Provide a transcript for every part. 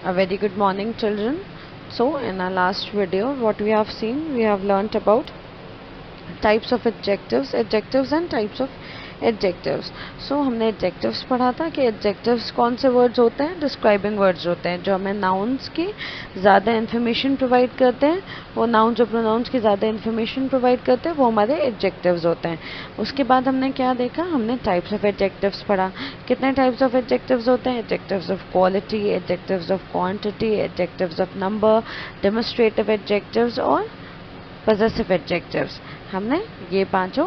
A very good morning, children. So in our last video, what we have seen, we have learnt about types of adjectives and types of adjectives. So हमने adjectives पढ़ा था कि adjectives कौन से words होते हैं, describing words होते हैं जो हमें nouns की ज़्यादा information provide करते हैं. वो nouns जो pronouns की ज़्यादा information provide करते हैं वो हमारे adjectives होते हैं. उसके बाद हमने क्या देखा, हमने types of adjectives पढ़ा. कितने types of adjectives होते हैं? Adjectives of quality, adjectives of quantity, adjectives of number, demonstrative adjectives और possessive adjectives. हमने ये पांचों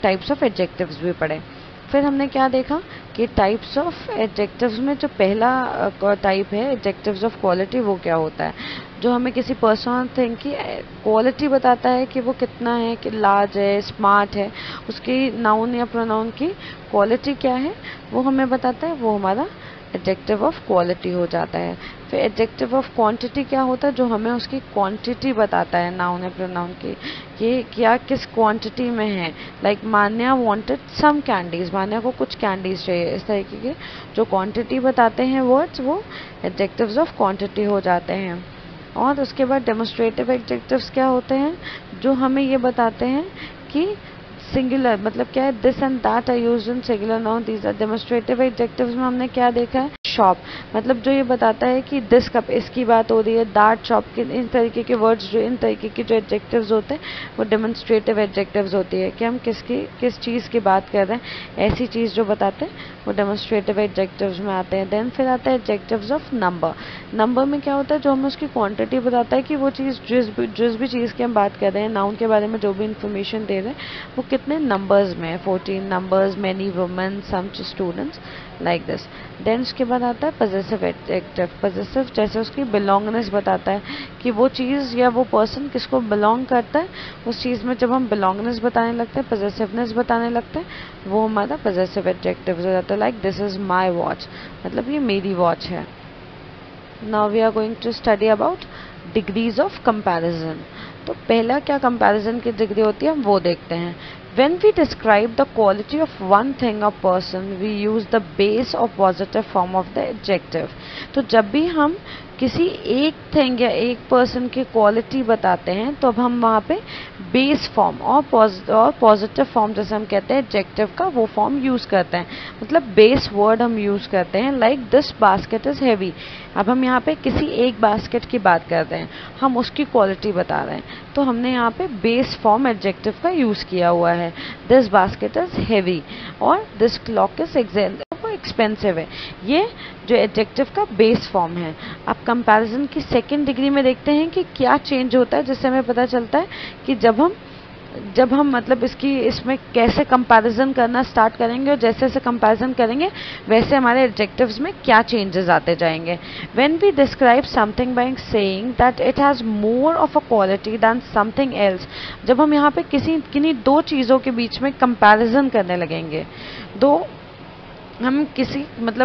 टाइप्स ऑफ एडजेक्टिव्स भी पढ़े. फिर हमने क्या देखा कि टाइप्स ऑफ एडजेक्टिव्स में जो पहला टाइप है एडजेक्टिव्स ऑफ क्वालिटी, वो क्या होता है, जो हमें किसी पर्सन थिंग की क्वालिटी बताता है कि वो कितना है, कि लार्ज है, स्मार्ट है, उसकी नाउन या प्रोनाउन की क्वालिटी क्या है वो हमें बताता है, वो हमारा एडजेक्टिव ऑफ क्वालिटी हो जाता है. फिर एडजेक्टिव ऑफ क्वांटिटी क्या होता है, जो हमें उसकी क्वांटिटी बताता है नाउन या प्रोनाउन की, ये क्या किस क्वांटिटी में है. लाइक मान्या वांटेड सम कैंडीज, मान्या को कुछ कैंडीज चाहिए. इस तरीके के जो क्वांटिटी बताते हैं वर्ड्स, वो एडजेक्टिव्स ऑफ क्वांटिटी हो जाते हैं. और उसके बाद डेमोन्स्ट्रेटिव एडजेक्टिव्स क्या होते हैं, जो हमें ये बताते हैं कि सिंगुलर मतलब क्या है, this and that are used in singular noun. These are demonstrative adjectives में हमने क्या देखा है, शॉप मतलब जो ये बताता है कि दिस कप, इसकी बात हो रही है, दैट शॉप के, इन तरीके के वर्ड्स, जो इन तरीके के जो एडजेक्टिव्स होते हैं वो डेमोन्स्ट्रेटिव एडजेक्टिव्स होती है कि हम किस चीज़ की बात कर रहे हैं, ऐसी चीज़ जो बताते हैं वो डेमोन्स्ट्रेटिव एडजेक्टिव्स में आते हैं. देन फिर आता है एडजेक्टिव्स ऑफ नंबर. नंबर में क्या होता है, जो हमें उसकी क्वांटिटी बताता है कि वो चीज़ जिस भी चीज़ की हम बात कर रहे हैं, नाउन के बारे में जो भी इंफॉर्मेशन दे रहे हैं वो कितने नंबर्स में है, 14 numbers, many women, some students, like this. Then उसके बाद आता है पजेसिव एडजेक्टिव. पजेसिव जैसे उसकी बिलोंगनेस बताता है कि वो चीज़ या वो पर्सन किसको बिलोंग करता है, उस चीज़ में जब हम बिलोंगनेस बताने लगते हैं, पजेसिवनेस बताने लगते हैं, वो हमारा पजेसिव एडजेक्टिव हो जाता है. Like this is my watch, मतलब ये मेरी वॉच है. Now we are going to study about degrees of comparison. तो पहला क्या कंपैरिजन की डिग्री होती है, हम वो देखते हैं. When we describe the quality of one thing or person, we use the base or positive form of the adjective. तो जब भी हम किसी एक थिंग या एक पर्सन की क्वालिटी बताते हैं तो अब हम वहाँ पे बेस फॉर्म और पॉजिटिव फॉर्म, जैसे हम कहते हैं एडजेक्टिव का, वो फॉर्म यूज़ करते हैं. मतलब बेस वर्ड हम यूज़ करते हैं. Like this basket is heavy. अब हम यहाँ पे किसी एक बास्केट की बात कर रहे हैं, हम उसकी क्वालिटी बता रहे हैं, तो हमने यहाँ पे बेस फॉर्म एडजेक्टिव का यूज़ किया हुआ है. दिस बास्केट इज़ हैवी और दिस क्लॉक इज एक्सपेंसिव है. ये जो एडजेक्टिव का बेस फॉर्म है. अब कंपैरिजन की सेकंड डिग्री में देखते हैं कि क्या चेंज होता है, जिससे हमें पता चलता है कि जब हम मतलब इसमें कैसे कंपैरिजन करना स्टार्ट करेंगे और जैसे जैसे कंपैरिजन करेंगे वैसे हमारे एडजेक्टिव्स में क्या चेंजेस आते जाएंगे. When we describe something by saying that it has more of a quality than something else, जब हम यहाँ पे किन्हीं दो चीज़ों के बीच में कंपैरिजन करने लगेंगे, हम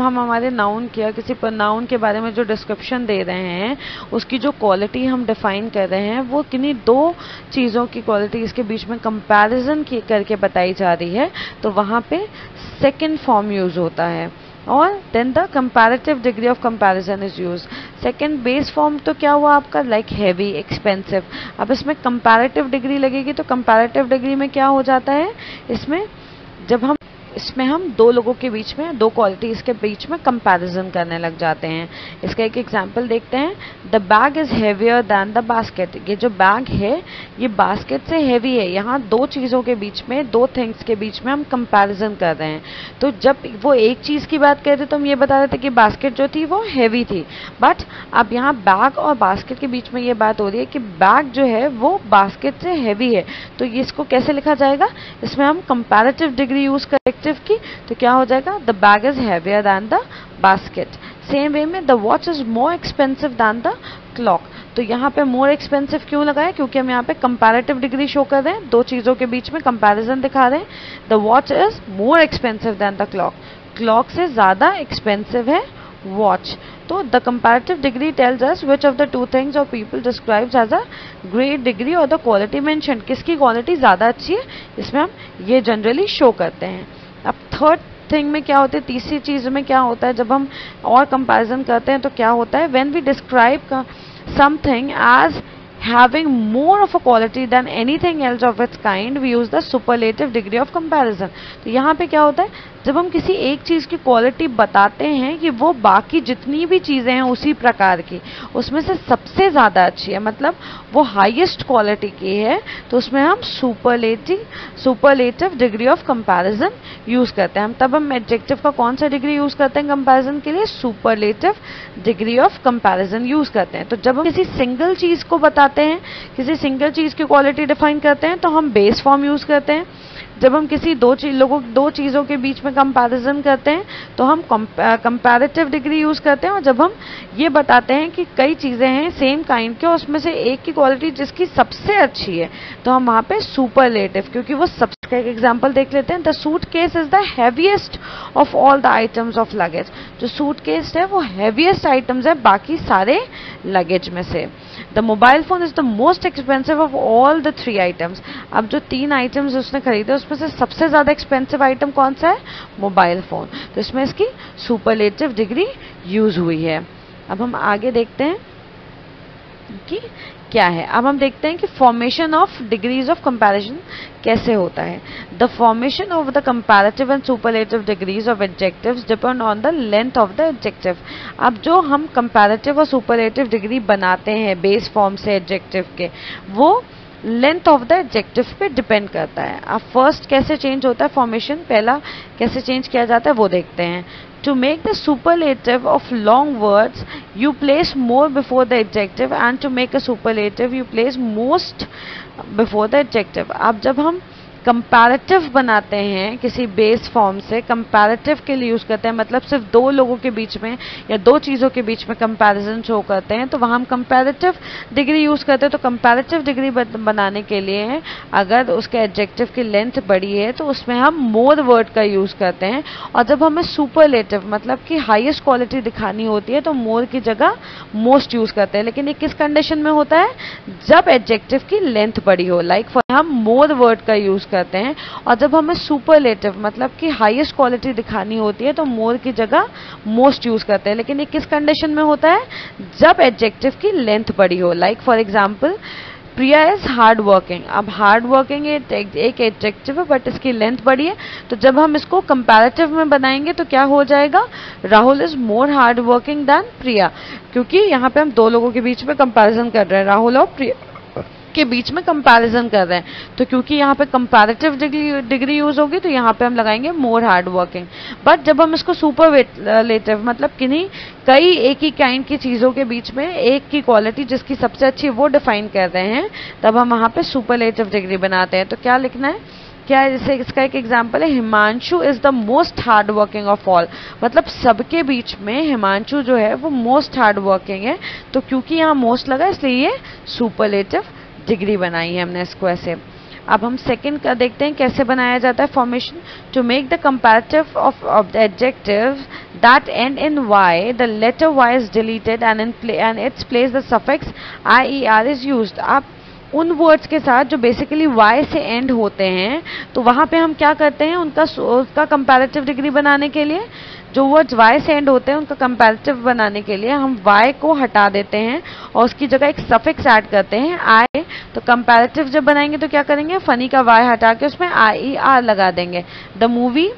हमारे नाउन किसी पर नाउन के बारे में जो डिस्क्रिप्शन दे रहे हैं, उसकी जो क्वालिटी हम डिफाइन कर रहे हैं, वो किन्हीं दो चीज़ों की क्वालिटी इसके बीच में कंपैरिजन करके बताई जा रही है, तो वहाँ पे सेकंड फॉर्म यूज़ होता है. और then the comparative degree of comparison is use. Second base form तो क्या हुआ आपका, लाइक हैवी, एक्सपेंसिव. अब इसमें कंपैरेटिव डिग्री लगेगी, तो कंपैरेटिव डिग्री में क्या हो जाता है, इसमें हम दो लोगों के बीच में, दो क्वालिटीज़ के बीच में कंपैरिजन करने लग जाते हैं. इसका एक एग्जांपल देखते हैं. The bag is heavier than the basket. ये जो बैग है ये बास्केट से हैवी है. यहाँ दो चीज़ों के बीच में, दो थिंग्स के बीच में हम कंपैरिजन कर रहे हैं. तो जब वो एक चीज़ की बात कर रहे थे तो हम ये बता रहे थे कि बास्केट जो थी वो हैवी थी, बट अब यहाँ बैग और बास्केट के बीच में ये बात हो रही है कि बैग जो है वो बास्केट से हैवी है. तो ये इसको कैसे लिखा जाएगा, इसमें हम कंपैरेटिव डिग्री यूज़ करेक्टिव की, तो क्या हो जाएगा, the bag is heavier than the basket. Same way में the watch is more expensive than the clock. तो यहाँ पे मोर एक्सपेंसिव क्यों लगाया, क्योंकि हम यहाँ पे कंपैरेटिव डिग्री शो कर रहे हैं, दो चीज़ों के बीच में कंपैरिजन दिखा रहे हैं. The watch is more expensive than the clock. Clock से ज़्यादा एक्सपेंसिव है वॉच. तो the comparative degree tells us which of the two things or people describes as a great degree or the quality mention. किसकी quality ज़्यादा अच्छी है, इसमें हम ये जनरली शो करते हैं. अब थर्ड थिंग में क्या होता है, तीसरी चीज में क्या होता है, जब हम और कंपैरिजन करते हैं तो क्या होता है, when we describe something as having more of a quality than anything else of its kind, we use the superlative degree of comparison. तो यहाँ पे क्या होता है, जब हम किसी एक चीज़ की क्वालिटी बताते हैं कि वो बाकी जितनी भी चीज़ें हैं उसी प्रकार की, उसमें से सबसे ज़्यादा अच्छी है, मतलब वो हाईएस्ट क्वालिटी की है, तो उसमें हम superlative degree of comparison use करते हैं। हम तब हम एडजेक्टिव का कौन सा डिग्री यूज़ करते हैं कंपैरिजन के लिए, superlative degree of comparison use करते हैं। तो जब हम किसी सिंगल चीज़ को बताते हैं, किसी सिंगल चीज़ की क्वालिटी डिफाइन करते हैं, तो हम बेस फॉर्म यूज़ करते हैं। जब हम किसी दो चीज़ों के बीच में कंपैरिजन करते हैं तो हम कंपैरेटिव डिग्री यूज़ करते हैं। और जब हम ये बताते हैं कि कई चीज़ें हैं सेम काइंड के, उसमें से एक की क्वालिटी जिसकी सबसे अच्छी है, तो हम वहाँ पे सुपरलेटिव, क्योंकि वो सबसे, एक एग्जांपल देख लेते हैं। The suitcase is the heaviest of all the items of luggage. जो सूटकेस है वो हैवीएस्ट आइटम्स है बाकी सारे लगेज में से। The mobile phone is the most expensive of all the 3 items. अब जो 3 आइटम्स उसने खरीदे उसमें से सबसे ज्यादा एक्सपेंसिव आइटम कौन सा है, मोबाइल फोन। तो इसमें इसकी सुपरलेटिव डिग्री यूज हुई है। अब हम आगे देखते हैं कि क्या है। अब हम देखते हैं कि formation of degrees of comparison कैसे होता है। The formation of the comparative and superlative degrees of adjectives depend on the length of the adjective. अब जो हम कंपैरेटिव और सुपरलेटिव डिग्री बनाते हैं बेस फॉर्म से एडजेक्टिव के, वो लेंथ ऑफ द एडजेक्टिव पे डिपेंड करता है। अब फर्स्ट कैसे चेंज होता है फॉर्मेशन, पहला कैसे चेंज किया जाता है वो देखते हैं। To make the superlative of long words, you place more before the adjective, and to make a superlative, you place most before the adjective. अब जब हम कंपैरेटिव बनाते हैं किसी बेस फॉर्म से, कंपैरेटिव के लिए यूज करते हैं, मतलब सिर्फ दो लोगों के बीच में या दो चीज़ों के बीच में कंपैरिजन शो करते हैं, तो वहाँ हम कंपैरेटिव डिग्री यूज करते हैं। तो कंपैरेटिव डिग्री बनाने के लिए अगर उसके एडजेक्टिव की लेंथ बड़ी है तो उसमें हम मोर वर्ड का यूज करते हैं। और जब हमें सुपरलेटिव मतलब कि हाईएस्ट क्वालिटी दिखानी होती है तो मोर की जगह मोस्ट यूज करते हैं। लेकिन ये किस कंडीशन में होता है, जब एडजेक्टिव की लेंथ बड़ी हो, लाइक हम मोर वर्ड का यूज करते हैं। और जब हमें सुपरलेटिव मतलब कि हाईएस्ट क्वालिटी दिखानी होती है तो मोर की जगह मोस्ट यूज करते हैं। लेकिन ये किस कंडीशन में होता है, जब एडजेक्टिव की लेंथ बड़ी हो, like for example Priya is hard working. अब हार्ड वर्किंग एक एडजेक्टिव है बट इसकी लेंथ बड़ी है, तो जब हम इसको कंपैरेटिव में बनाएंगे तो क्या हो जाएगा, Rahul is more hard working than Priya, क्योंकि यहाँ पे हम दो लोगों के बीच में कंपैरिजन कर रहे हैं, राहुल और प्रिया के बीच में कंपैरिजन कर रहे हैं। तो क्योंकि यहाँ पे कंपैरेटिव डिग्री यूज होगी तो यहाँ पे हम लगाएंगे मोर हार्ड वर्किंग। बट जब हम इसको सुपरलेटिव मतलब किन्हीं कई एक ही काइंड की चीज़ों के बीच में एक की क्वालिटी जिसकी सबसे अच्छी वो डिफाइन कर रहे हैं, तब हम वहाँ पे सुपरलेटिव डिग्री बनाते हैं। तो क्या लिखना है, क्या जैसे इसका एक एग्जांपल है, Himanshu is the most hard working of all, मतलब सबके बीच में हिमांशु जो है वो मोस्ट हार्ड वर्किंग है। तो क्योंकि यहाँ मोस्ट लगा इसलिए ये सुपरलेटिव डिग्री बनाई है हमने इसको ऐसे। अब हम सेकंड का देखते हैं कैसे बनाया जाता है formation. To make the comparative of the adjective that end in Y, the letter Y is deleted and its place the suffix IER is used. आप उन वर्ड्स के साथ जो बेसिकली वाई से एंड होते हैं, तो वहाँ पे हम क्या करते हैं, उनका कंपैरेटिव डिग्री बनाने के लिए जो वर्ड्स वाई से एंड होते हैं उनका कंपैरेटिव बनाने के लिए हम वाई को हटा देते हैं और उसकी जगह एक सफिक्स ऐड करते हैं आई। तो कंपैरेटिव जब बनाएंगे तो क्या करेंगे, फनी का वाई हटा के उसमें IER लगा देंगे। द मूवी,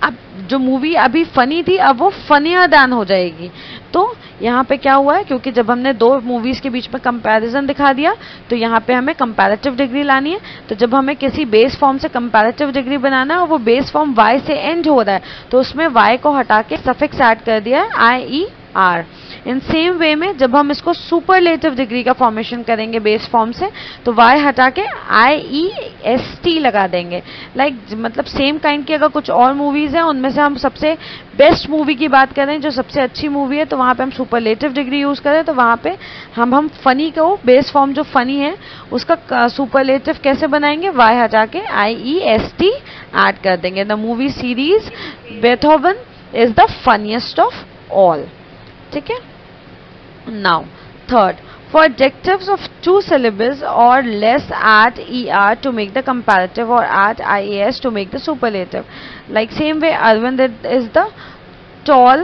अब जो मूवी अभी फनी थी अब वो फनियर देन हो जाएगी। तो यहाँ पे क्या हुआ है, क्योंकि जब हमने दो मूवीज के बीच में कंपैरिजन दिखा दिया तो यहाँ पे हमें कंपैरेटिव डिग्री लानी है। तो जब हमें किसी बेस फॉर्म से कंपैरेटिव डिग्री बनाना है और वो बेस फॉर्म वाई से एंड हो रहा है तो उसमें वाई को हटा के सफिक्स ऐड कर दिया है IER। इन सेम वे में जब हम इसको सुपरलेटिव डिग्री का फॉर्मेशन करेंगे बेस फॉर्म से तो वाई हटा के IEST लगा देंगे। लाइक मतलब सेम काइंड की अगर कुछ और मूवीज हैं उनमें से हम सबसे बेस्ट मूवी की बात करें जो सबसे अच्छी मूवी है तो वहाँ पे हम सुपरलेटिव डिग्री यूज करें तो वहाँ पे हम फनी को बेस फॉर्म जो फनी है उसका सुपरलेटिव कैसे बनाएंगे, वाई हटा के IEST ऐड कर देंगे। The movie series Beethoven is the funniest of all. ठीक है। Now third, For adjectives of 2 syllables or less, add er to make the comparative or add ias to make the superlative. Like same way Arvind is the tall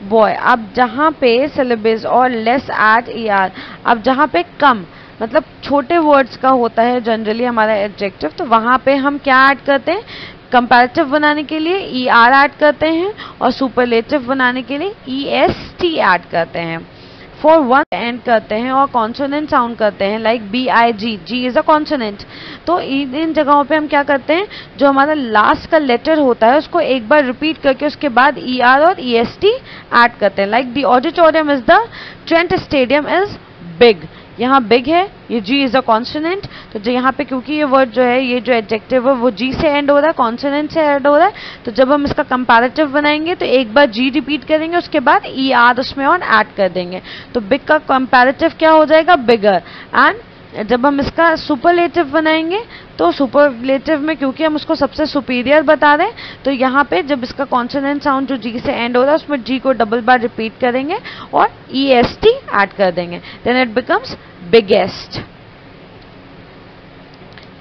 boy. अब जहाँ पे syllables और less add er, अब जहाँ पे कम मतलब छोटे words का होता है जनरली हमारा एडजेक्टिव, तो वहाँ पे हम क्या ऐड करते हैं, कंपैरेटिव बनाने के लिए ई आर ऐड करते हैं और सुपरलेटिव बनाने के लिए ई एस टी ऐड करते हैं. फॉर वन एंड करते हैं और कॉन्सोनेंट साउंड करते हैं like B I G, G is a consonant. तो इन जगहों पे हम क्या करते हैं, जो हमारा लास्ट का लेटर होता है उसको एक बार रिपीट करके उसके बाद ई आर और ई एस टी ऐड करते हैं. Like the auditorium is the Trent stadium is big. यहाँ बिग है, ये जी इज अ कॉन्सोनेंट, तो जो यहाँ पे क्योंकि ये वर्ड जो है, ये जो एडजेक्टिव है वो जी से एंड हो रहा है, कॉन्सोनेंट से एंड हो रहा है, तो जब हम इसका कंपैरेटिव बनाएंगे तो एक बार जी रिपीट करेंगे उसके बाद ई आर उसमें और ऐड कर देंगे, तो बिग का कंपैरेटिव क्या हो जाएगा, बिगर. एंड जब हम इसका सुपरलेटिव बनाएंगे तो सुपरलेटिव में क्योंकि हम उसको सबसे सुपीरियर बता रहे हैं, तो यहाँ पे जब इसका कॉन्सोनेंट साउंड जो जी से एंड हो रहा है उसमें जी को डबल बार रिपीट करेंगे और ई एस टी ऐड कर देंगे, देन इट बिकम्स बिगेस्ट.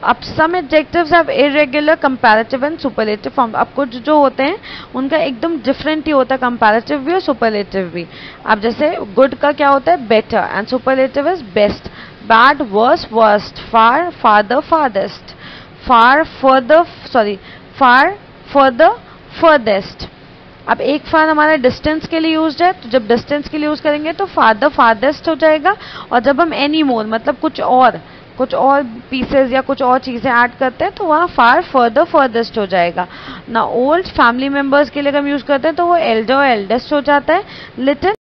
अब some adjectives have irregular comparative and superlative form. अब कुछ जो होते हैं उनका एकदम डिफरेंट ही होता है, कंपैरेटिव भी और सुपरलेटिव भी. अब जैसे गुड का क्या होता है, better, and superlative is best. Bad, worse, worst. Far, farther, farthest. Far, further, far, further, furthest. अब एक फार हमारा डिस्टेंस के लिए यूज्ड है, तो जब डिस्टेंस के लिए यूज करेंगे तो फादर फारदेस्ट हो जाएगा, और जब हम एनी मोर मतलब कुछ और पीसेस या कुछ और चीजें ऐड करते हैं तो वहाँ फार फर्दर फर्देस्ट हो जाएगा. ना ओल्ड फैमिली मेंबर्स के लिए हम यूज करते हैं तो वो एल्डर और एल्डेस्ट हो जाता है. लिटिल